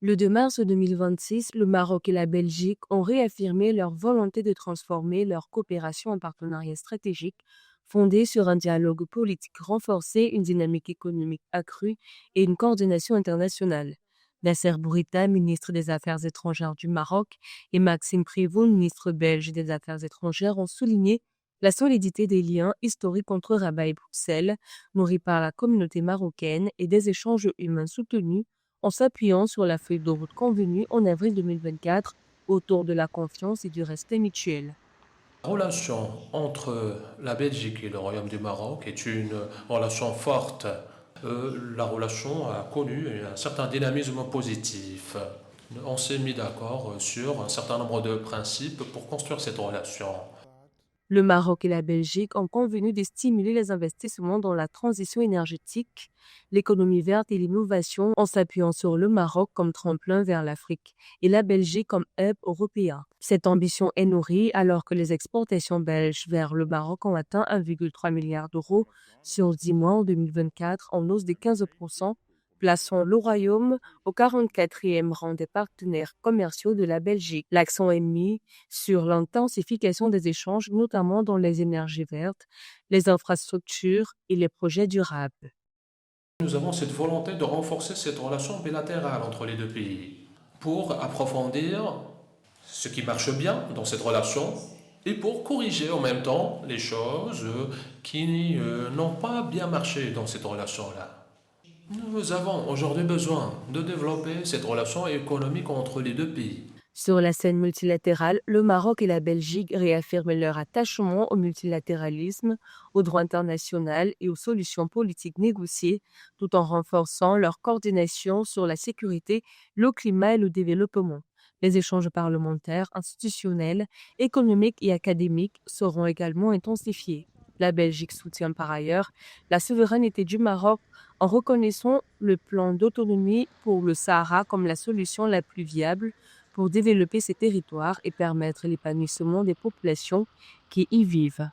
Le 2 mars 2026, le Maroc et la Belgique ont réaffirmé leur volonté de transformer leur coopération en partenariat stratégique fondé sur un dialogue politique renforcé, une dynamique économique accrue et une coordination internationale. Nasser Bourita, ministre des Affaires étrangères du Maroc, et Maxime Prévost, ministre belge des Affaires étrangères, ont souligné la solidité des liens historiques entre Rabat et Bruxelles, nourris par la communauté marocaine et des échanges humains soutenus en s'appuyant sur la feuille de route convenue en avril 2024 autour de la confiance et du respect mutuel. La relation entre la Belgique et le Royaume du Maroc est une relation forte. La relation a connu un certain dynamisme positif. On s'est mis d'accord sur un certain nombre de principes pour construire cette relation. Le Maroc et la Belgique ont convenu de stimuler les investissements dans la transition énergétique, l'économie verte et l'innovation en s'appuyant sur le Maroc comme tremplin vers l'Afrique et la Belgique comme hub européen. Cette ambition est nourrie alors que les exportations belges vers le Maroc ont atteint 1,3 milliard d'euros sur 10 mois en 2024, en hausse de 15%, plaçant le Royaume au 44e rang des partenaires commerciaux de la Belgique. L'accent est mis sur l'intensification des échanges, notamment dans les énergies vertes, les infrastructures et les projets durables. Nous avons cette volonté de renforcer cette relation bilatérale entre les deux pays pour approfondir ce qui marche bien dans cette relation et pour corriger en même temps les choses qui n'ont pas bien marché dans cette relation-là. Nous avons aujourd'hui besoin de développer cette relation économique entre les deux pays. Sur la scène multilatérale, le Maroc et la Belgique réaffirment leur attachement au multilatéralisme, au droit international et aux solutions politiques négociées, tout en renforçant leur coordination sur la sécurité, le climat et le développement. Les échanges parlementaires, institutionnels, économiques et académiques seront également intensifiés. La Belgique soutient par ailleurs la souveraineté du Maroc en reconnaissant le plan d'autonomie pour le Sahara comme la solution la plus viable pour développer ces territoires et permettre l'épanouissement des populations qui y vivent.